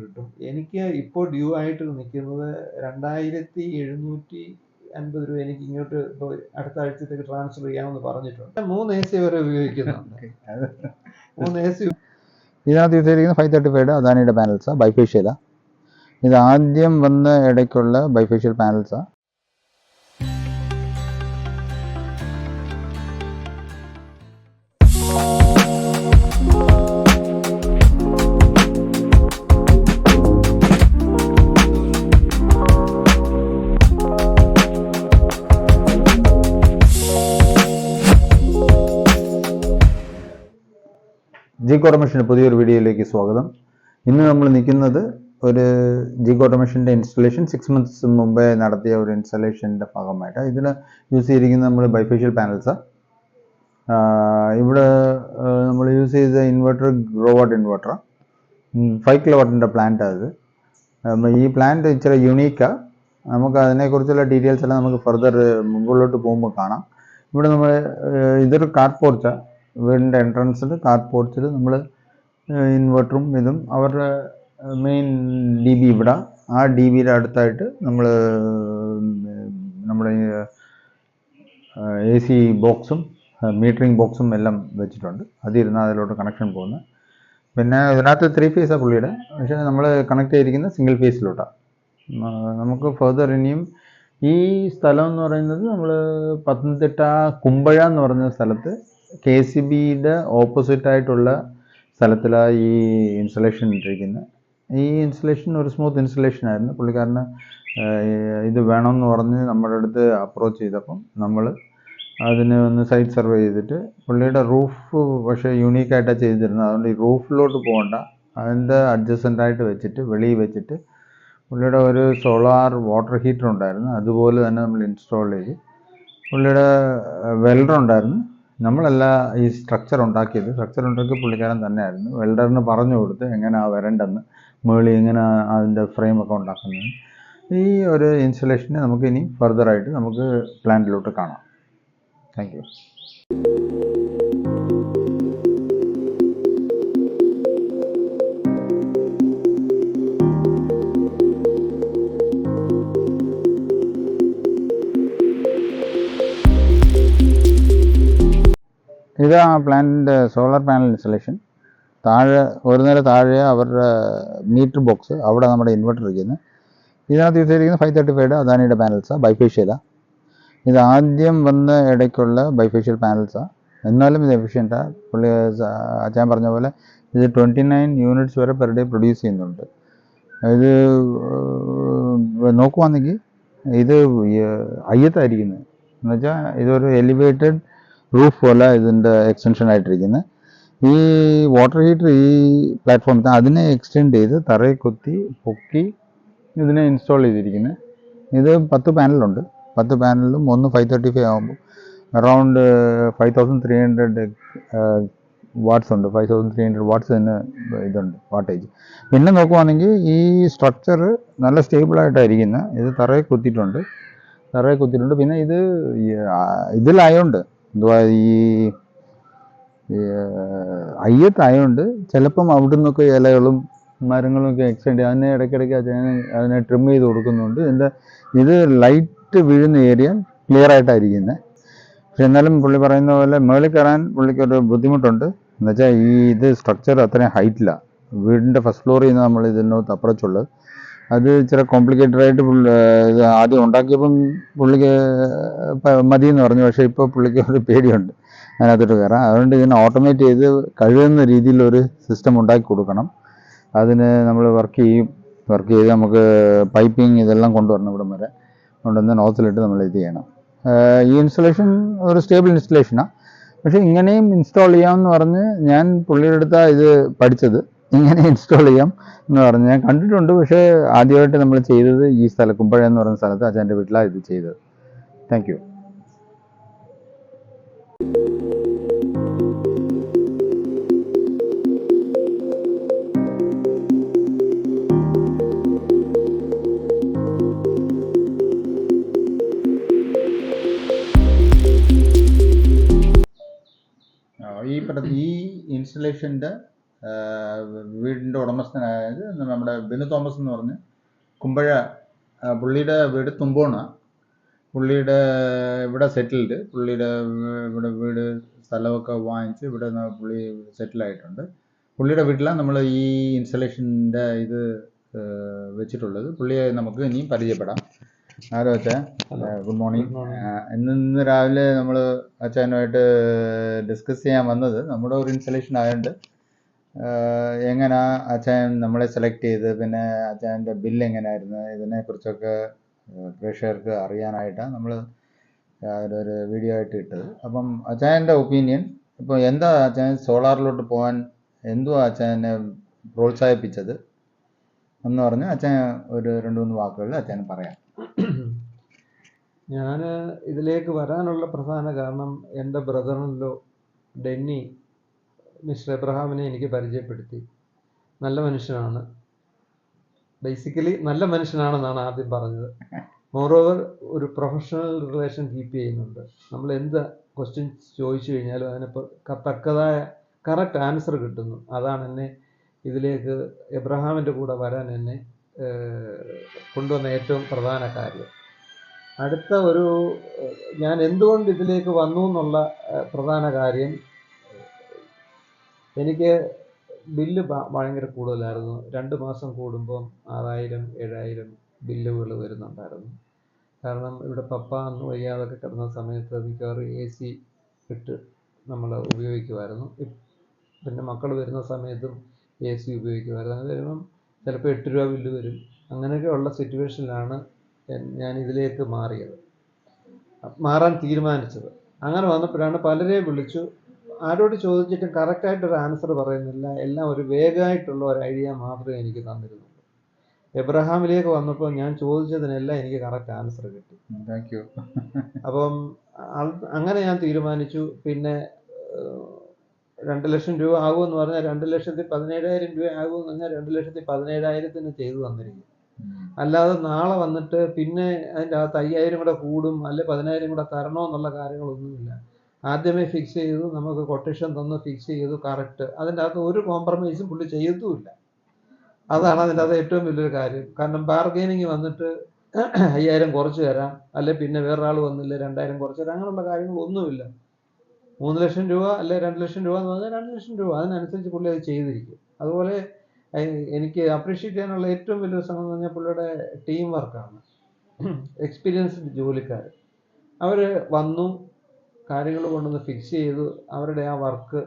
കിട്ടും. എനിക്ക് ഇപ്പോൾ ഡ്യൂ ആയിട്ട് നിൽക്കുന്നത് 2750 രൂപ എനിക്ക് ഇങ്ങോട്ട് ഇപ്പോൾ അടുത്ത ആഴ്ചത്തേക്ക് ട്രാൻസ്ഫർ ചെയ്യാമെന്ന് പറഞ്ഞിട്ടുണ്ട്. 3 AC വരെ ഉപയോഗിക്കുന്നുണ്ട്. 3 AC. ഇതിനകത്ത് യൂസ് 535 അദാനിയുടെ പാനൽസാണ്, ബൈഫേഷ്യലാണ്. ഇത് ആദ്യം വന്ന ഇടയ്ക്കുള്ള ബൈഫേഷ്യൽ പാനൽസാണ്. ജിഗ് ഓട്ടോമേഷൻ്റെ പുതിയൊരു വീഡിയോയിലേക്ക് സ്വാഗതം. ഇന്ന് നമ്മൾ നിൽക്കുന്നത് ഒരു ജിഗ് ഓട്ടോമേഷൻ്റെ ഇൻസ്റ്റലേഷൻ 6 months മുമ്പേ നടത്തിയ ഒരു ഇൻസ്റ്റലേഷൻ്റെ ഭാഗമായിട്ട്. ഇതിൽ യൂസ് ചെയ്തിരിക്കുന്നത് നമ്മൾ ബൈഫേഷ്യൽ പാനൽസാണ്. ഇവിടെ നമ്മൾ യൂസ് ചെയ്ത ഇൻവെർട്ടർ ഗ്രോവാട്ട് ഇൻവെർട്ടർ 5 kilowatt പ്ലാന്റ്. അത് ഈ പ്ലാന്റ് ഇച്ചിരി യുണീക്കാണ്. നമുക്ക് അതിനെക്കുറിച്ചുള്ള ഡീറ്റെയിൽസ് എല്ലാം നമുക്ക് ഫർദർ മുകളിലോട്ട് പോകുമ്പോൾ കാണാം. ഇവിടെ നമ്മൾ ഇതൊരു കാർ പോർച്ചാണ്. വീടിൻ്റെ എൻട്രൻസിൽ കാർ പോർച്ചിൽ നമ്മൾ ഇൻവെർട്ടറും ഇതും അവരുടെ മെയിൻ DB ഇവിടെ, ആ DBയുടെ അടുത്തായിട്ട് നമ്മൾ നമ്മുടെ AC ബോക്സും മീറ്ററിങ് ബോക്സും എല്ലാം വെച്ചിട്ടുണ്ട്. അതിരുന്ന് അതിലോട്ട് കണക്ഷൻ പോകുന്നത്. പിന്നെ ഇതിനകത്ത് 3 phase പുള്ളിയുടെ, പക്ഷേ നമ്മൾ കണക്ട് ചെയ്തിരിക്കുന്നത് സിംഗിൾ ഫേസിലോട്ടാണ്. നമുക്ക് ഫർദർ ഇനിയും ഈ സ്ഥലം എന്ന് പറയുന്നത് നമ്മൾ പത്തനംതിട്ട കുമ്പഴ എന്ന് പറഞ്ഞ സ്ഥലത്ത് KCBയുടെ ഓപ്പോസിറ്റായിട്ടുള്ള സ്ഥലത്തിലാണ് ഈ ഇൻസ്റ്റലേഷൻ ഇട്ടിരിക്കുന്നത്. ഈ ഇൻസ്റ്റലേഷൻ ഒരു സ്മൂത്ത് ഇൻസ്റ്റലേഷൻ ആയിരുന്നു. പുള്ളിക്കാരന് ഇത് വേണമെന്ന് പറഞ്ഞ് നമ്മുടെ അടുത്ത് അപ്രോച്ച് ചെയ്തപ്പം നമ്മൾ അതിന് ഒന്ന് സൈറ്റ് സർവേ ചെയ്തിട്ട്, പുള്ളിയുടെ റൂഫ് പക്ഷേ യൂണീക്കായിട്ടാണ് ചെയ്തിരുന്നത്. അതുകൊണ്ട് ഈ റൂഫിലോട്ട് പോകണ്ട, അതിൻ്റെ അഡ്ജസ്റ്റൻ്റായിട്ട് വെച്ചിട്ട് വെളിയിൽ വെച്ചിട്ട് പുള്ളിയുടെ ഒരു സോളാർ വാട്ടർ ഹീറ്റർ ഉണ്ടായിരുന്നു, അതുപോലെ തന്നെ നമ്മൾ ഇൻസ്റ്റാൾ ചെയ്ത്. പുള്ളിയുടെ വെൽഡർ ഉണ്ടായിരുന്നു. നമ്മളല്ല ഈ സ്ട്രക്ചർ ഉണ്ടാക്കിയത്. സ്ട്രക്ചർ ഉണ്ടാക്കിയ പുള്ളിക്കാരൻ തന്നെയായിരുന്നു. വെൽഡറിന് പറഞ്ഞു കൊടുത്ത് എങ്ങനെയാണ് വരണ്ടെന്ന്, മുകളിൽ എങ്ങനെ അതിൻ്റെ ഫ്രെയിമൊക്കെ ഉണ്ടാക്കുന്നത്. ഈ ഒരു ഇൻസ്റ്റലേഷനെ നമുക്ക് ഇനി ഫർദറായിട്ട് നമുക്ക് പ്ലാന്റിലോട്ട് കാണാം. Thank you. ഇതാ പ്ലാന്റിൻ്റെ സോളാർ പാനൽ ഇൻസ്റ്റലേഷൻ. താഴെ ഒരു നില താഴെ അവരുടെ മീറ്റർ ബോക്സ്, അവിടെ നമ്മുടെ ഇൻവെർട്ടർ ഇരിക്കുന്നത്. ഇതിനകത്ത് യൂസ് ചെയ്തിരിക്കുന്നത് 535 അദാനിയുടെ പാനൽസാണ്, ബൈഫേഷ്യലാണ്. ഇത് ആദ്യം വന്ന ഇടയ്ക്കുള്ള ബൈഫേഷ്യൽ പാനൽസാണ്. എന്നാലും ഇത് എഫിഷ്യൻ്റാണ്. പുള്ളി അച്ഛൻ പറഞ്ഞ പോലെ ഇത് 29 units വരെ പെർ ഡേ പ്രൊഡ്യൂസ് ചെയ്യുന്നുണ്ട്. ഇത് നോക്കുവാണെങ്കിൽ ഇത് അയ്യത്തായിരിക്കുന്നത് എന്നുവെച്ചാൽ ഇതൊരു എലിവേറ്റഡ് റൂഫ് പോലെ ഇതിൻ്റെ എക്സ്റ്റൻഷൻ ആയിട്ടിരിക്കുന്നത്. ഈ വാട്ടർ ഹീറ്റർ ഈ പ്ലാറ്റ്ഫോമിൽ അതിനെ എക്സ്റ്റെൻഡ് ചെയ്ത് തറയിൽ കുത്തി പൊക്കി ഇതിനെ ഇൻസ്റ്റാൾ ചെയ്തിരിക്കുന്നത്. ഇത് 10 പാനലുണ്ട്. 10 പാനലിലും ഒന്ന് 535 ആകുമ്പോൾ അറൗണ്ട് 5300 വാട്ട്സ് ഉണ്ട്. 5300 വാട്ട്സ് തന്നെ ഇതുണ്ട് വാട്ടേജ്. പിന്നെ നോക്കുവാണെങ്കിൽ ഈ സ്ട്രക്ചർ നല്ല സ്റ്റേബിളായിട്ടായിരിക്കുന്നത്. ഇത് തറയിൽ കുത്തിയിട്ടുണ്ട്. പിന്നെ ഇത് ഇതിലായതുകൊണ്ട് എന്തുവാ ഈ അയ്യത്തായതുകൊണ്ട് ചിലപ്പം അവിടെ നിന്നൊക്കെ ഇലകളും മരങ്ങളും ഒക്കെ എക്സ്റ്റെൻഡ് ചെയ്ത് അതിനെ ഇടയ്ക്കിടയ്ക്ക് അതിനെ ട്രിം ചെയ്ത് കൊടുക്കുന്നുണ്ട്. ഇത് ലൈറ്റ് വീഴുന്ന ഏരിയ ക്ലിയർ ആയിട്ടായിരിക്കുന്നത്. പക്ഷെ എന്നാലും പുള്ളി പറയുന്ന പോലെ മേളിൽ കയറാൻ പുള്ളിക്കൊരു ബുദ്ധിമുട്ടുണ്ട്. എന്നുവെച്ചാൽ ഇത് സ്ട്രക്ചർ അത്രയും ഹൈറ്റിലാണ്. വീടിൻ്റെ ഫസ്റ്റ് ഫ്ലോറിൽ നിന്ന് നമ്മൾ ഇതിനകത്ത് അപ്രോച്ചുള്ളത്. അത് ഇച്ചിരി കോംപ്ലിക്കേറ്റഡായിട്ട് ഇത് ആദ്യം ഉണ്ടാക്കിയപ്പം പുള്ളിക്ക് മതിയെന്ന് പറഞ്ഞു. പക്ഷേ ഇപ്പോൾ പുള്ളിക്ക് ഒരു പേടിയുണ്ട് അതിനകത്തോട്ട് കയറാം. അതുകൊണ്ട് ഇതിനെ ഓട്ടോമേറ്റ് ചെയ്ത് കഴിയുന്ന രീതിയിലൊരു സിസ്റ്റം ഉണ്ടാക്കി കൊടുക്കണം. അതിന് നമ്മൾ വർക്ക് ചെയ്ത് നമുക്ക് പൈപ്പിംഗ് ഇതെല്ലാം കൊണ്ടുവരണം. ഇവിടം വരെ കൊണ്ടുവന്ന് നോസിലിട്ട് നമ്മൾ ഇത് ചെയ്യണം. ഈ ഇൻസ്റ്റലേഷൻ ഒരു സ്റ്റേബിൾ ഇൻസ്റ്റലേഷനാണ്. പക്ഷേ ഇങ്ങനെയും ഇൻസ്റ്റാൾ ചെയ്യാമെന്ന് പറഞ്ഞ് ഞാൻ പുള്ളിയുടെ അടുത്താണ് ഇത് പഠിച്ചത്. ഇങ്ങനെ ഇൻസ്റ്റാൾ ചെയ്യാം എന്ന് പറഞ്ഞ് ഞാൻ കണ്ടിട്ടുണ്ട്. പക്ഷേ ആദ്യമായിട്ട് നമ്മൾ ചെയ്തത് ഈ സ്ഥലം കുമ്പഴ എന്ന് പറയുന്ന സ്ഥലത്ത് അച്ഛൻ്റെ വീട്ടിലാണ് ഇത് ചെയ്തത്. Thank you. ഈ ഇൻസ്റ്റലേഷൻ്റെ വീടിൻ്റെ ഉടമസ്ഥനായത് നമ്മുടെ ബിനു തോമസ് എന്ന് പറഞ്ഞ് കുമ്പഴ, പുള്ളിയുടെ വീട് തുമ്പോണ. പുള്ളിയുടെ ഇവിടെ സെറ്റിൽഡ്, പുള്ളിയുടെ ഇവിടെ വീട് സ്ഥലമൊക്കെ വാങ്ങിച്ച് ഇവിടെ പുള്ളി സെറ്റിലായിട്ടുണ്ട്. പുള്ളിയുടെ വീട്ടിലാണ് നമ്മൾ ഈ ഇൻസ്റ്റലേഷൻ്റെ ഇത് വെച്ചിട്ടുള്ളത്. പുള്ളിയെ നമുക്ക് ഇനിയും പരിചയപ്പെടാം. ആരോ അച്ഛാ, ഗുഡ് മോർണിംഗ്. ഇന്ന് രാവിലെ നമ്മൾ അച്ഛനുമായിട്ട് ഡിസ്കസ് ചെയ്യാൻ വന്നത് നമ്മുടെ ഒരു ഇൻസ്റ്റലേഷൻ ആയതുകൊണ്ട് എങ്ങനെയാ അച്ഛൻ നമ്മളെ സെലക്ട് ചെയ്ത്, പിന്നെ അച്ഛൻ്റെ ബില്ല് എങ്ങനെയായിരുന്നു, ഇതിനെക്കുറിച്ചൊക്കെ പ്രേക്ഷകർക്ക് അറിയാനായിട്ടാണ് നമ്മൾ ഒരു വീഡിയോ ആയിട്ട് ഇട്ടത്. അപ്പം അച്ഛൻ്റെ ഒപ്പീനിയൻ, ഇപ്പോൾ എന്താ അച്ഛൻ സോളാറിലോട്ട് പോകാൻ എന്തുവാ അച്ഛനെ പ്രോത്സാഹിപ്പിച്ചത് എന്ന് പറഞ്ഞ് അച്ഛൻ ഒരു 2-3 വാക്കുകളിൽ അച്ഛൻ പറയാം. ഞാൻ ഇതിലേക്ക് വരാനുള്ള പ്രധാന കാരണം എൻ്റെ ബ്രദറിലോ ഡെന്നി മിസ്റ്റർ എബ്രഹാമിനെ എനിക്ക് പരിചയപ്പെടുത്തി. നല്ല മനുഷ്യനാണ്, ബേസിക്കലി നല്ല മനുഷ്യനാണെന്നാണ് ആദ്യം പറഞ്ഞത്. മോറോവർ ഒരു പ്രൊഫഷണൽ റിലേഷൻ കീപ്പ് ചെയ്യുന്നുണ്ട്. നമ്മൾ എന്ത് ക്വസ്റ്റ്യൻസ് ചോദിച്ചു കഴിഞ്ഞാലും അതിന് തക്കതായ കറക്റ്റ് ആൻസർ കിട്ടുന്നു. അതാണ് എന്നെ ഇതിലേക്ക് എബ്രഹാമിൻ്റെ കൂടെ വരാൻ എന്നെ കൊണ്ടുവന്ന ഏറ്റവും പ്രധാന കാര്യം. അടുത്ത ഞാൻ എന്തുകൊണ്ട് ഇതിലേക്ക് വന്നു എന്നുള്ള പ്രധാന കാര്യം, എനിക്ക് ബില്ല് ഭയങ്കര കൂടുതലായിരുന്നു. 2 മാസം കൂടുമ്പം 6000-7000 ബില്ലുകൾ വരുന്നുണ്ടായിരുന്നു. കാരണം ഇവിടെ പപ്പ അന്ന് വയ്യാതൊക്കെ കിടന്ന സമയത്ത് മിക്കവാറും AC ഇട്ട് നമ്മൾ ഉപയോഗിക്കുമായിരുന്നു. പിന്നെ മക്കൾ വരുന്ന സമയത്തും AC ഉപയോഗിക്കുമായിരുന്നു. അങ്ങനെ വരുമ്പം ചിലപ്പോൾ 8 രൂപ ബില്ല് വരും. അങ്ങനെയൊക്കെയുള്ള സിറ്റുവേഷനിലാണ് ഞാൻ ഇതിലേക്ക് മാറാൻ തീരുമാനിച്ചത്. അങ്ങനെ വന്നപ്പോഴാണ് പലരെ വിളിച്ചു, ആരോട് ചോദിച്ചിട്ടും കറക്റ്റായിട്ടൊരു ആൻസർ പറയുന്നില്ല. എല്ലാം ഒരു വേഗമായിട്ടുള്ള ഒരു ഐഡിയ മാത്രമേ എനിക്ക് തന്നിരുന്നുള്ളൂ. എബ്രഹാമിലേക്ക് വന്നപ്പോൾ ഞാൻ ചോദിച്ചതിനെല്ലാം എനിക്ക് കറക്റ്റ് ആൻസർ കിട്ടി. Thank you. അപ്പം അങ്ങനെ ഞാൻ തീരുമാനിച്ചു. പിന്നെ 2 ലക്ഷം രൂപ ആകുമെന്ന് പറഞ്ഞാൽ 2,17,000 രൂപ ആകുമെന്ന് പറഞ്ഞാൽ 2,17,000 ചെയ്തു തന്നിരിക്കും. അല്ലാതെ നാളെ വന്നിട്ട് പിന്നെ അതിൻ്റെ അകത്ത് 5,000 കൂടെ കൂടും, അല്ലെ 10,000 കൂടെ തരണോ എന്നുള്ള കാര്യങ്ങളൊന്നുമില്ല. ആദ്യമേ ഫിക്സ് ചെയ്തു, നമുക്ക് കൊട്ടേഷൻ തന്ന് ഫിക്സ് ചെയ്തു കറക്റ്റ്. അതിൻ്റെ അകത്ത് ഒരു കോംപ്രമൈസും പുള്ളി ചെയ്യത്തുമില്ല. അതാണ് അതിൻ്റെ അകത്ത് ഏറ്റവും വലിയൊരു കാര്യം. കാരണം ബാർഗെയിനിങ് വന്നിട്ട് 5,000 കുറച്ച് തരാം, അല്ലെ പിന്നെ വേറൊരാൾ വന്നില്ല 2,000 കുറച്ച് തരാം, അങ്ങനെയുള്ള കാര്യങ്ങളൊന്നുമില്ല. 3 ലക്ഷം രൂപ അല്ലെ 2 ലക്ഷം രൂപ എന്ന് പറഞ്ഞാൽ 2 ലക്ഷം രൂപ, അതിനനുസരിച്ച് പുള്ളി അത് ചെയ്തിരിക്കും. അതുപോലെ എനിക്ക് അപ്രീഷിയേറ്റ് ചെയ്യാനുള്ള ഏറ്റവും വലിയൊരു സംഭവം എന്ന് പറഞ്ഞാൽ പുള്ളിയുടെ ടീം വർക്കാണ്. എക്സ്പീരിയൻസ്ഡ് ജോലിക്കാർ അവർ വന്നു, കാര്യങ്ങൾ കൊണ്ടുവന്ന് ഫിക്സ് ചെയ്തു. അവരുടെ ആ വർക്ക്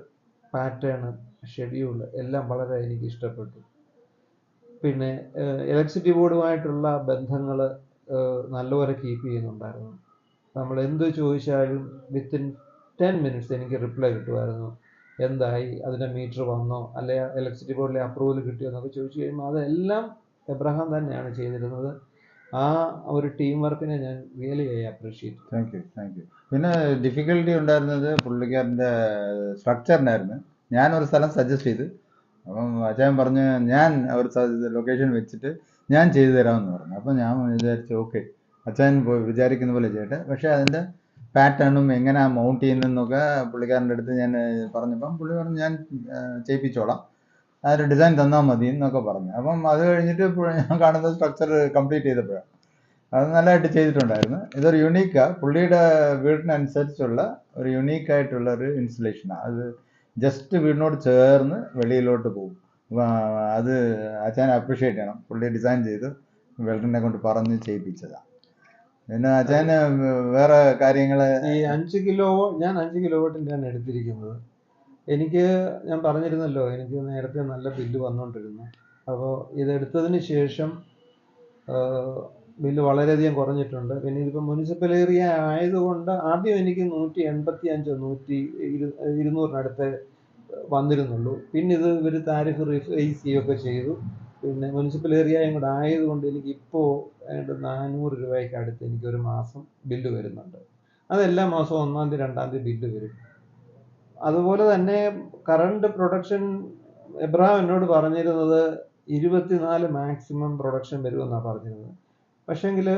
പാറ്റേൺ, ഷെഡ്യൂൾ എല്ലാം വളരെ എനിക്ക് ഇഷ്ടപ്പെട്ടു. പിന്നെ ഇലക്ട്രിസിറ്റി ബോർഡുമായിട്ടുള്ള ബന്ധങ്ങൾ നല്ലപോലെ കീപ്പ് ചെയ്യുന്നുണ്ടായിരുന്നു. നമ്മൾ എന്ത് ചോദിച്ചാലും വിത്തിൻ 10 മിനിറ്റ്സ് എനിക്ക് റിപ്ലൈ കിട്ടുമായിരുന്നു. എന്തായി, അതിൻ്റെ മീറ്റർ വന്നോ, അല്ലെ ഇലക്ട്രിസിറ്റി ബോർഡിലെ അപ്രൂവൽ കിട്ടിയോ എന്നൊക്കെ ചോദിച്ചു കഴിയുമ്പോൾ അതെല്ലാം എബ്രഹാം തന്നെയാണ് ചെയ്തിരുന്നത്. ആ ഒരു ടീം വർക്കിനെ ഞാൻ റിയലി അപ്രീഷിയേറ്റ്. Thank you. പിന്നെ ഡിഫിക്കൽട്ടി ഉണ്ടായിരുന്നത് പുള്ളിക്കാരൻ്റെ സ്ട്രക്ചറിനായിരുന്നു. ഞാനൊരു സ്ഥലം സജസ്റ്റ് ചെയ്ത്, അപ്പം അച്ഛൻ പറഞ്ഞ് ഞാൻ ഒരു ലൊക്കേഷൻ വെച്ചിട്ട് ഞാൻ ചെയ്തു തരാമെന്ന് പറഞ്ഞു. അപ്പം ഞാൻ വിചാരിച്ചു ഓക്കെ, അച്ഛൻ വിചാരിക്കുന്ന പോലെ ചെയ്യട്ടെ. പക്ഷേ അതിൻ്റെ പാറ്റേണും എങ്ങനെ മൗണ്ട് ചെയ്യുന്നതെന്നൊക്കെ പുള്ളിക്കാരൻ്റെ അടുത്ത് ഞാൻ പറഞ്ഞപ്പം പുള്ളി പറഞ്ഞു ഞാൻ ചെയ്യിപ്പിച്ചോളാം, അതൊരു ഡിസൈൻ തന്നാൽ മതി എന്നൊക്കെ പറഞ്ഞു. അപ്പം അത് കഴിഞ്ഞിട്ട് ഞാൻ കാണുന്ന സ്ട്രക്ചർ കംപ്ലീറ്റ് ചെയ്തപ്പോഴാണ് അത് നല്ലതായിട്ട് ചെയ്തിട്ടുണ്ടായിരുന്നു. ഇതൊരു യുണീക്കാണ്, പുള്ളിയുടെ വീടിനനുസരിച്ചുള്ള ഒരു യുണീക്കായിട്ടുള്ള ഒരു ഇൻസ്റ്റലേഷനാണ്. അത് ജസ്റ്റ് വീടിനോട് ചേർന്ന് വെളിയിലോട്ട് പോകും. അത് അച്ഛനെ അപ്രീഷിയേറ്റ് ചെയ്യണം. പുള്ളി ഡിസൈൻ ചെയ്ത് വെൽഡറിനെ കൊണ്ട് പറഞ്ഞ് ചെയ്യിപ്പിച്ചതാണ്. പിന്നെ അച്ഛന് വേറെ കാര്യങ്ങൾ, ഈ 5 കിലോ ഞാൻ 5 കിലോ വാട്ടിൻ്റെയാണ് എടുത്തിരിക്കുന്നത്. ഞാൻ പറഞ്ഞിരുന്നല്ലോ, എനിക്ക് നേരത്തെ നല്ല ബില്ല് വന്നുകൊണ്ടിരുന്നു. അപ്പോൾ ഇതെടുത്തതിന് ശേഷം ബില്ല് വളരെയധികം കുറഞ്ഞിട്ടുണ്ട്. പിന്നെ ഇതിപ്പോൾ മുനിസിപ്പൽ ഏരിയ ആയതുകൊണ്ട് ആദ്യം എനിക്ക് 185 200 വന്നിരുന്നുള്ളൂ. പിന്നെ ഇവർ താരിഫ് റിഫൈസ് ചെയ്യുകയൊക്കെ ചെയ്തു. പിന്നെ മുനിസിപ്പൽ ഏരിയയും കൂടെ ആയതുകൊണ്ട് എനിക്കിപ്പോൾ 400 രൂപയ്ക്ക് അടുത്ത് എനിക്കൊരു മാസം ബില്ല് വരുന്നുണ്ട്. അതെല്ലാ മാസവും 1-ാം തീയതി 2-ാം തീയതി ബില്ല് വരും. അതുപോലെ തന്നെ കറണ്ട് പ്രൊഡക്ഷൻ എബ്രഹാം എന്നോട് പറഞ്ഞിരുന്നത് 24 മാക്സിമം പ്രൊഡക്ഷൻ വരുമെന്നാണ് പറഞ്ഞിരുന്നത്. പക്ഷേങ്കിൽ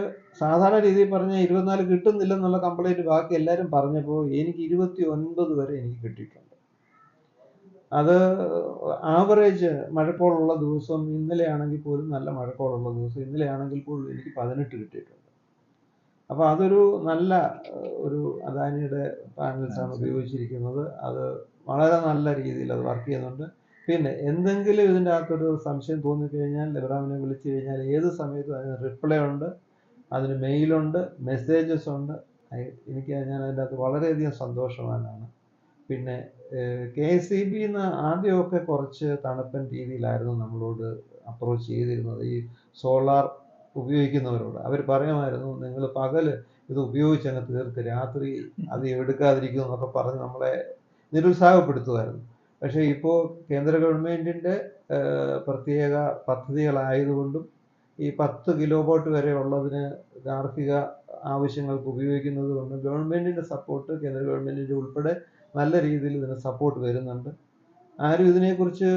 സാധാരണ രീതിയിൽ പറഞ്ഞാൽ 24 കിട്ടുന്നില്ലെന്നുള്ള കംപ്ലൈൻറ്റ് ബാക്കി എല്ലാവരും പറഞ്ഞപ്പോൾ എനിക്ക് 29 വരെ എനിക്ക് കിട്ടിയിട്ടുണ്ട്. അത് ആവറേജ് മഴക്കോളുള്ള ദിവസം ഇന്നലെ ആണെങ്കിൽ പോലും നല്ല മഴക്കോളുള്ള ദിവസം ഇന്നലെ ആണെങ്കിൽ പോലും എനിക്ക് 18 കിട്ടിയിട്ടുണ്ട്. അപ്പോൾ അതൊരു നല്ല ഒരു അദാനിയുടെ പാനൽസാണ് ഉപയോഗിച്ചിരിക്കുന്നത്. അത് വളരെ നല്ല രീതിയിൽ അത് വർക്ക് ചെയ്യുന്നുണ്ട്. പിന്നെ എന്തെങ്കിലും ഇതിൻ്റെ അകത്തൊരു സംശയം തോന്നിക്കഴിഞ്ഞാൽ ലെബ്രാമിനെ വിളിച്ചു കഴിഞ്ഞാൽ ഏത് സമയത്തും അതിന് റിപ്ലൈ ഉണ്ട്, അതിന് മെയിലുണ്ട്, മെസ്സേജസ് ഉണ്ട്. ഞാൻ അതിൻ്റെ അകത്ത് വളരെയധികം സന്തോഷവാനാണ്. പിന്നെ KSEBന്ന് ആദ്യമൊക്കെ കുറച്ച് തണുപ്പൻ രീതിയിലായിരുന്നു നമ്മളോട് അപ്രോച്ച് ചെയ്തിരുന്നത്, ഈ സോളാർ ഉപയോഗിക്കുന്നവരോട്. അവർ പറയുമായിരുന്നു നിങ്ങൾ പകൽ ഇത് ഉപയോഗിച്ചങ്ങ് തീർക്ക്, രാത്രി അത് എടുക്കാതിരിക്കും എന്നൊക്കെ പറഞ്ഞ് നമ്മളെ നിരുത്സാഹപ്പെടുത്തുമായിരുന്നു. പക്ഷേ ഇപ്പോൾ കേന്ദ്ര ഗവൺമെൻറ്റിൻ്റെ പ്രത്യേക പദ്ധതികളായതുകൊണ്ടും ഈ 10 കിലോവാട്ട് വരെ ഉള്ളതിന് ഗാർഹിക ആവശ്യങ്ങൾക്ക് ഉപയോഗിക്കുന്നത് കൊണ്ട് ഗവൺമെൻറ്റിൻ്റെ സപ്പോർട്ട്, കേന്ദ്ര ഗവൺമെൻറ്റിൻ്റെ ഉൾപ്പെടെ നല്ല രീതിയിൽ ഇതിന് സപ്പോർട്ട് വരുന്നുണ്ട്. ആരും ഇതിനെക്കുറിച്ച്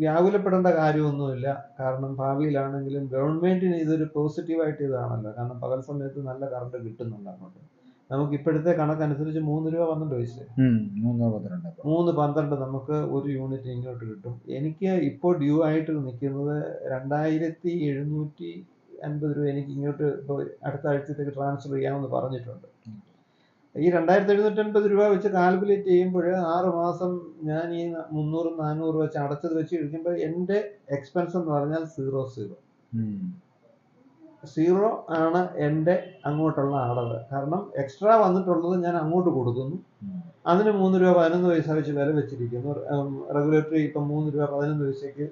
വ്യാകുലപ്പെടേണ്ട കാര്യമൊന്നുമില്ല. കാരണം ഭാവിയിലാണെങ്കിലും ഗവൺമെൻറ്റിന് ഇതൊരു പോസിറ്റീവായിട്ട് ഇതാണല്ലോ. കാരണം പകൽ സമയത്ത് നല്ല കറണ്ട് കിട്ടുന്നുണ്ട് അങ്ങോട്ട്. നമുക്ക് ഇപ്പോഴത്തെ കണക്കനുസരിച്ച് 3 രൂപ 12 പൈസ, 3.12 നമുക്ക് ഒരു യൂണിറ്റ് ഇങ്ങോട്ട് കിട്ടും. എനിക്ക് ഇപ്പോൾ ഡ്യൂ ആയിട്ട് നിൽക്കുന്നത് 2750 രൂപ എനിക്ക് ഇങ്ങോട്ട് ഇപ്പോൾ അടുത്ത ആഴ്ചത്തേക്ക് ട്രാൻസ്ഫർ ചെയ്യാമെന്ന് പറഞ്ഞിട്ടുണ്ട്. ഈ 2750 രൂപ വെച്ച് കാൽക്കുലേറ്റ് ചെയ്യുമ്പോൾ 6 മാസം ഞാൻ ഈ 300-400 വെച്ച് അടച്ചത് വെച്ച് കഴിക്കുമ്പോൾ എൻ്റെ എക്സ്പെൻസ് എന്ന് പറഞ്ഞാൽ 0 ആണ് എൻ്റെ അങ്ങോട്ടുള്ള അടവ്. കാരണം എക്സ്ട്രാ വന്നിട്ടുള്ളത് ഞാൻ അങ്ങോട്ട് കൊടുക്കുന്നു, അതിന് 3 രൂപ 11 പൈസ വെച്ച് വില വെച്ചിരിക്കുന്നു. റെഗുലേറ്ററി ഇപ്പം 3 രൂപ 11 പൈസയ്ക്ക്.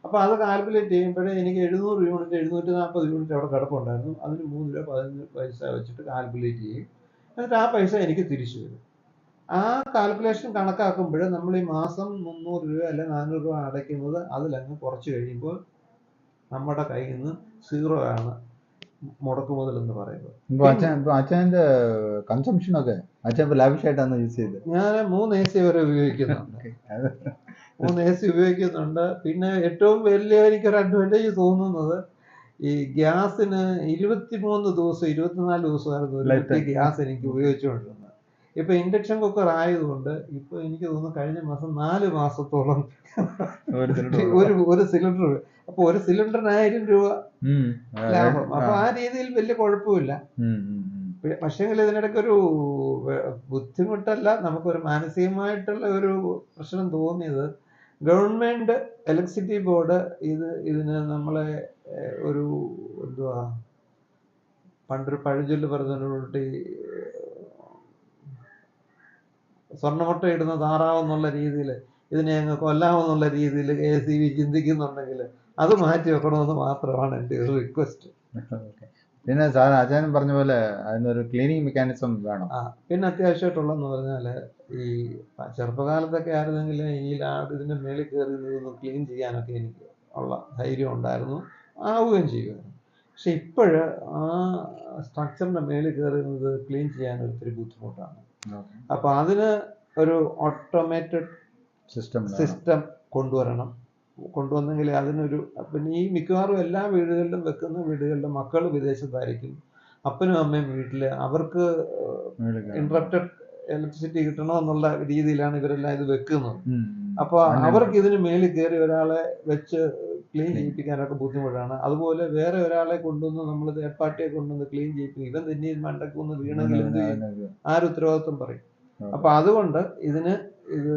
അപ്പോൾ അത് കാൽക്കുലേറ്റ് ചെയ്യുമ്പോഴേ എനിക്ക് 700 യൂണിറ്റ് 740 യൂണിറ്റ് അവിടെ കിടപ്പുണ്ടായിരുന്നു. അതിന് 3 രൂപ 11 പൈസ വെച്ചിട്ട് കാൽക്കുലേറ്റ് ചെയ്യും. എന്നിട്ട് ആ പൈസ എനിക്ക് തിരിച്ചു വരും. ആ കാൽക്കുലേഷൻ കണക്കാക്കുമ്പോൾ നമ്മൾ ഈ മാസം 300 രൂപ അല്ലെ 400 രൂപ അടയ്ക്കുന്നത് അതിലങ്ങ് കുറച്ച് കഴിയുമ്പോൾ നമ്മുടെ കയ്യിൽ നിന്ന് 0 ആണ് മുടക്കുമുതൽ എന്ന് പറയുന്നത്. അച്ഛൻ്റെ കൺസംഷൻ ഒക്കെ അച്ഛൻ ലാവിഷായിട്ടാണ് യൂസ് ചെയ്തത്. ഞാൻ 3 AC വരെ ഉപയോഗിക്കുന്നുണ്ട്. 3 AC ഉപയോഗിക്കുന്നുണ്ട്. പിന്നെ ഏറ്റവും വലിയ എനിക്കൊരു അഡ്വാൻറ്റേജ് തോന്നുന്നത്, ഈ ഗ്യാസിന് 23 ദിവസം 24 ദിവസമായിരുന്നു ഒരു ഗ്യാസ് എനിക്ക് ഉപയോഗിച്ചുകൊണ്ടിരുന്നത്. ഇപ്പൊ ഇൻഡക്ഷൻ കുക്കർ ആയതുകൊണ്ട് ഇപ്പൊ എനിക്ക് തോന്നുന്നു കഴിഞ്ഞ മാസം 4 മാസത്തോളം ഒരു സിലിണ്ടർ. അപ്പൊ ഒരു സിലിണ്ടറിന് 1000 രൂപ ലാഭം. അപ്പൊ ആ രീതിയിൽ വലിയ കുഴപ്പമില്ല. പക്ഷേങ്കിൽ ഇതിനിടയ്ക്ക് ഒരു ബുദ്ധിമുട്ടല്ല, നമുക്കൊരു മാനസികമായിട്ടുള്ള ഒരു പ്രശ്നം തോന്നിയത്, ഗവൺമെന്റ് ഇലക്ട്രിസിറ്റി ബോർഡ് ഇതിന് നമ്മളെ ഒരു എന്തുവാ പണ്ടൊരു പഴഞ്ചൊല്ല് പറഞ്ഞോട്ട്, സ്വർണ്ണമുട്ട ഇടുന്ന താറാവെന്നുള്ള രീതിയിൽ ഇതിനെ അങ്ങ് കൊല്ലാമെന്നുള്ള രീതിയിൽ KSEB ചിന്തിക്കുന്നുണ്ടെങ്കിൽ അത് മാറ്റി വെക്കണമെന്ന് മാത്രമാണ് എൻ്റെ ഒരു റിക്വസ്റ്റ്. പിന്നെ സാർ അച്ഛൻ പറഞ്ഞ പോലെ അതിനൊരു ക്ലീനിങ് മെക്കാനിസം വേണം. പിന്നെ അത്യാവശ്യമായിട്ടുള്ളതെന്ന് പറഞ്ഞാൽ, ഈ ചെറുപ്പകാലത്തൊക്കെ ആയിരുന്നെങ്കിൽ ഈ ഇതിൻ്റെ മേളിൽ കയറി നിന്ന് ക്ലീൻ ചെയ്യാനൊക്കെ എനിക്ക് ഉള്ള ധൈര്യം ഉണ്ടായിരുന്നു, ആവുകയും ചെയ്യുമായിരുന്നു. പക്ഷെ ഇപ്പോഴ് ആ സ്ട്രക്ചറിൻ്റെ മേളിൽ കയറുന്നത് ക്ലീൻ ചെയ്യാൻ ഒത്തിരി ബുദ്ധിമുട്ടാണ്. അപ്പോൾ അതിന് ഒരു ഓട്ടോമേറ്റഡ് സിസ്റ്റം കൊണ്ടുവന്നെങ്കിൽ അതിനൊരു, പിന്നെ ഈ മിക്കവാറും എല്ലാ വീടുകളിലും വെക്കുന്ന വീടുകളിലെ മക്കൾ വിദേശത്തായിരിക്കും, അപ്പനും അമ്മയും വീട്ടിൽ, അവർക്ക് ഇൻട്രപ്റ്റഡ് ഇലക്ട്രിസിറ്റി കിട്ടണമെന്നുള്ള രീതിയിലാണ് ഇവരെല്ലാം ഇത് വെക്കുന്നത്. അപ്പോൾ അവർക്ക് ഇതിന് മേളിൽ കയറി ഒരാളെ വെച്ച് ക്ലീൻ ചെയ്യിപ്പിക്കാനൊക്കെ ബുദ്ധിമുട്ടാണ്. അതുപോലെ വേറെ ഒരാളെ കൊണ്ടുവന്ന് നമ്മൾ തേർഡ് പാർട്ടിയെ കൊണ്ടുവന്ന് ക്ലീൻ ചെയ്യിപ്പിക്കും. ഇവൻ തന്നെ മണ്ടക്കൊന്ന് വീണെങ്കിൽ എന്ത് ചെയ്യും, ആര് ഉത്തരവാദിത്വം പറയും? അപ്പൊ അതുകൊണ്ട് ഇത്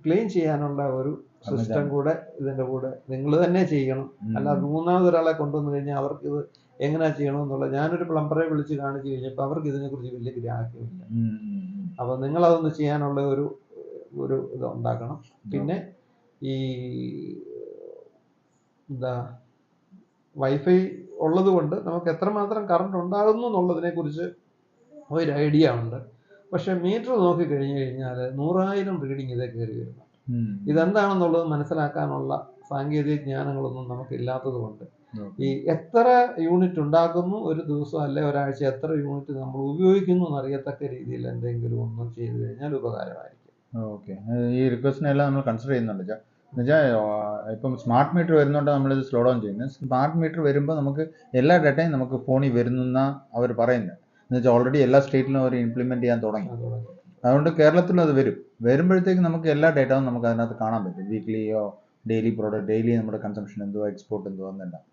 ക്ലീൻ ചെയ്യാനുള്ള ഒരു സിസ്റ്റം കൂടെ ഇതിന്റെ കൂടെ നിങ്ങൾ തന്നെ ചെയ്യണം. അല്ലാതെ മൂന്നാമതൊരാളെ കൊണ്ടുവന്നു കഴിഞ്ഞാൽ അവർക്ക് ഇത് എങ്ങനെ ചെയ്യണമെന്നുള്ള, ഞാനൊരു പ്ലംബറെ വിളിച്ച് കാണിച്ചു കഴിഞ്ഞപ്പോൾ അവർക്ക് ഇതിനെക്കുറിച്ച് വലിയ ഗ്രാഹ്യമില്ല. അപ്പൊ നിങ്ങളതൊന്ന് ചെയ്യാനുള്ള ഒരു ഇത് ഉണ്ടാക്കണം. പിന്നെ ഈ വൈഫൈ ഉള്ളത് കൊണ്ട് നമുക്ക് എത്രമാത്രം കറണ്ട് ഉണ്ടാകുന്നു എന്നുള്ളതിനെ കുറിച്ച് ഒരു ഐഡിയ ഉണ്ട്. പക്ഷെ മീറ്റർ നോക്കി കഴിഞ്ഞു കഴിഞ്ഞാൽ 100,000 റീഡിങ് ഇതേ കയറി വരുന്നു. ഇതെന്താണെന്നുള്ളത് മനസ്സിലാക്കാനുള്ള സാങ്കേതിക ജ്ഞാനങ്ങളൊന്നും നമുക്കില്ലാത്തത് കൊണ്ട് ഈ എത്ര യൂണിറ്റ് ഉണ്ടാക്കുന്നു ഒരു ദിവസം അല്ലെ ഒരാഴ്ച എത്ര യൂണിറ്റ് നമ്മൾ ഉപയോഗിക്കുന്നു എന്നറിയത്തക്ക രീതിയിൽ എന്തെങ്കിലും ഒന്നും ചെയ്തു കഴിഞ്ഞാൽ ഉപകാരമായിരിക്കും. ഓക്കെ, ഈ റിക്വസ്റ്റിനെല്ലാം നമ്മൾ കൺസിഡർ ചെയ്യുന്നുണ്ട്. എന്നുവെച്ചാൽ ഇപ്പം സ്മാർട്ട് മീറ്റർ വരുന്നതുകൊണ്ട് നമ്മളിത് സ്ലോ ഡൗൺ ചെയ്യുന്നത്. സ്മാർട്ട് മീറ്റർ വരുമ്പോൾ നമുക്ക് എല്ലാ ഡേറ്റയും നമുക്ക് ഫോണിൽ വരുന്ന അവർ പറയുന്നത്. എന്നുവെച്ചാൽ ഓൾറെഡി എല്ലാ സ്റ്റേറ്റിലും അവർ ഇംപ്ലിമെൻറ്റ് ചെയ്യാൻ തുടങ്ങി. അതുകൊണ്ട് കേരളത്തിലും അത് വരും. വരുമ്പോഴത്തേക്ക് നമുക്ക് എല്ലാ ഡേറ്റാവും നമുക്ക് അതിനകത്ത് കാണാൻ പറ്റും. വീക്ക്ലിയോ ഡെയിലി പ്രോഡക്റ്റ്, ഡെയിലി നമ്മുടെ കൺസംഷൻ എന്തുവാ, എക്സ്പോർട്ട് എന്തുവാ എന്നെല്ലാം.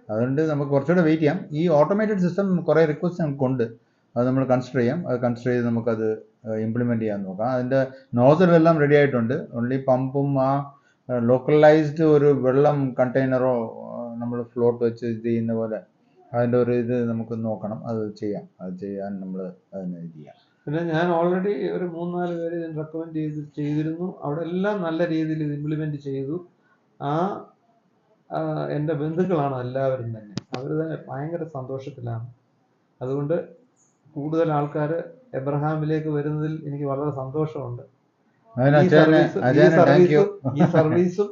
അതുകൊണ്ട് നമുക്ക് കുറച്ചുകൂടെ വെയിറ്റ് ചെയ്യാം. ഈ ഓട്ടോമേറ്റഡ് സിസ്റ്റം കുറേ റിക്വസ്റ്റ് നമുക്കുണ്ട്. അത് നമ്മൾ കൺസിഡർ ചെയ്യാം. അത് കൺസിഡർ ചെയ്ത് നമുക്കത് ഇംപ്ലിമെൻറ്റ് ചെയ്യാൻ നോക്കാം. അതിൻ്റെ നോസലെല്ലാം റെഡി ആയിട്ടുണ്ട്. ഓൺലി പമ്പും ആ ലോക്കലൈസ്ഡ് ഒരു വെള്ളം കണ്ടെയ്നറോ നമ്മൾ ഫ്ലോട്ട് വെച്ച് ഇത് ചെയ്യുന്ന പോലെ അതിൻ്റെ ഒരു ഇത് നമുക്ക് നോക്കണം. അത് ചെയ്യാം. അത് ചെയ്യാൻ നമ്മൾ അതിന് ഇത് ചെയ്യാം. പിന്നെ ഞാൻ ഓൾറെഡി ഒരു 3-4 പേര് ഞാൻ റെക്കമെൻഡ് ചെയ്തിരുന്നു. അവിടെ എല്ലാം നല്ല രീതിയിൽ ഇത് ഇംപ്ലിമെൻറ്റ് ചെയ്തു. എൻ്റെ ബന്ധുക്കളാണ് എല്ലാവരും തന്നെ. അവർ തന്നെ ഭയങ്കര സന്തോഷത്തിലാണ്. അതുകൊണ്ട് കൂടുതൽ ആൾക്കാർ എബ്രഹാമിലേക്ക് വരുന്നതിൽ എനിക്ക് വളരെ സന്തോഷമുണ്ട്. ഈ സർവീസും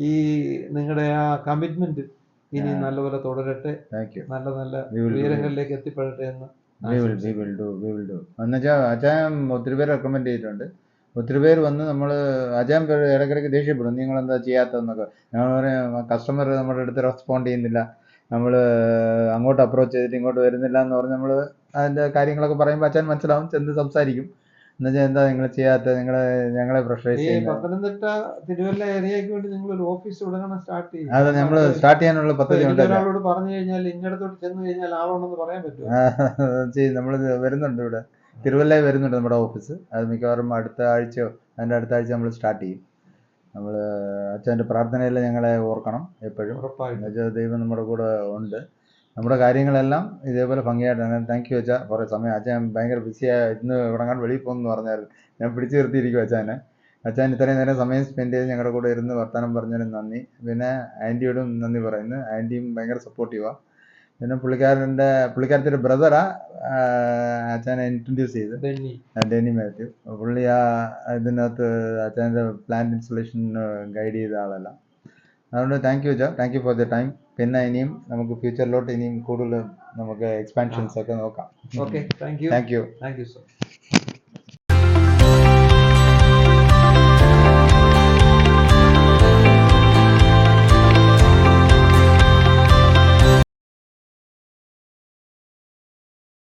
ഈ നിങ്ങളുടെ ആ കമ്മിറ്റ്മെന്റ് ഇനി നല്ലപോലെ തുടരട്ടെ, നല്ല നല്ല ഉയരങ്ങളിലേക്ക് എത്തിപ്പെടട്ടെ എന്ന്. എന്നുവെച്ചാൽ അച്ചായൻ ഒത്തിരി പേര് റെക്കമെൻഡ് ചെയ്തിട്ടുണ്ട്. ഒത്തിരി പേര് വന്ന് നമ്മൾ അജാൻ ഇടയ്ക്കിടയ്ക്ക് ദേഷ്യപ്പെടും, നിങ്ങൾ എന്താ ചെയ്യാത്തതെന്നൊക്കെ. ഞങ്ങൾ പറയും കസ്റ്റമർ നമ്മുടെ അടുത്ത് റെസ്പോണ്ട് ചെയ്യുന്നില്ല, നമ്മൾ അങ്ങോട്ട് അപ്രോച്ച് ചെയ്തിട്ട് ഇങ്ങോട്ട് വരുന്നില്ല എന്ന് പറഞ്ഞ് നമ്മൾ അതിൻ്റെ കാര്യങ്ങളൊക്കെ പറയുമ്പോൾ അച്ഛൻ മനസ്സിലാവും, ചെന്ന് സംസാരിക്കും. എന്നുവെച്ചാൽ എന്താ നിങ്ങൾ ചെയ്യാത്ത, ഞങ്ങളെ പ്രഷറൈസ് ചെയ്യുന്നത്. പത്തനംതിട്ട തിരുവല്ല ഏരിയയ്ക്ക് വേണ്ടി നിങ്ങൾ ഒരു ഓഫീസ് തുടങ്ങണം, സ്റ്റാർട്ട് ചെയ്യും. അത് നമ്മൾ സ്റ്റാർട്ട് ചെയ്യാനുള്ള പദ്ധതി ഉണ്ട്. ഒരാളോട് പറഞ്ഞു കഴിഞ്ഞാൽ ഇന്നടത്തോട്ട് ചെന്ന് കഴിഞ്ഞാൽ ആളുണ്ടെന്ന് പറയാൻ പറ്റുമോ? നമ്മൾ വരുന്നുണ്ട്, ഇവിടെ തിരുവല്ലയിൽ വരുന്നുണ്ട് നമ്മുടെ ഓഫീസ്. അത് മിക്കവാറും അടുത്ത ആഴ്ചയോ അതിൻ്റെ അടുത്ത ആഴ്ച നമ്മൾ സ്റ്റാർട്ട് ചെയ്യും. നമ്മൾ അച്ഛൻ്റെ പ്രാർത്ഥനയിൽ ഞങ്ങളെ ഓർക്കണം എപ്പോഴും. എന്നുവെച്ചാൽ ദൈവം നമ്മുടെ കൂടെ ഉണ്ട്. നമ്മുടെ കാര്യങ്ങളെല്ലാം ഇതേപോലെ ഭംഗിയായിട്ടാണ്. താങ്ക് യു അച്ഛാ, കുറേ സമയം. അച്ഛൻ ഭയങ്കര ബിസിയായി ഇന്ന് ഇവിടെങ്ങാണ്ട് വെളിയിൽ പോകുമെന്ന് പറഞ്ഞായിരുന്നു. ഞാൻ പിടിച്ചു നിർത്തിയിരിക്കും അച്ഛനെ. അച്ഛൻ ഇത്രയും നേരം സമയം സ്പെൻഡ് ചെയ്ത് ഞങ്ങളുടെ കൂടെ ഇരുന്ന് വർത്തമാനം പറഞ്ഞതിന് നന്ദി. പിന്നെ ആൻറ്റിയോടും നന്ദി പറയുന്നു. ആൻറ്റിയും ഭയങ്കര സപ്പോർട്ടീവാണ്. പിന്നെ പുള്ളിക്കാരത്തിൻ്റെ ബ്രദറാ അച്ഛനെ ഇൻട്രൊഡ്യൂസ് ചെയ്ത്, ഡെന്നി മാത്യു. പുള്ളി ഇതിനകത്ത് അച്ഛൻ്റെ പ്ലാന്റ് ഇൻസ്റ്റലേഷൻ ഗൈഡ് ചെയ്ത ആളല്ല. അതുകൊണ്ട് താങ്ക് യു അച്ഛാ, thank you for the time. പിന്നെ ഇനിയും നമുക്ക് ഫ്യൂച്ചറിലോട്ട് ഇനിയും കൂടുതൽ നമുക്ക് എക്സ്പാൻഷൻസ് ഒക്കെ നോക്കാം. Okay, thank you. Thank you sir.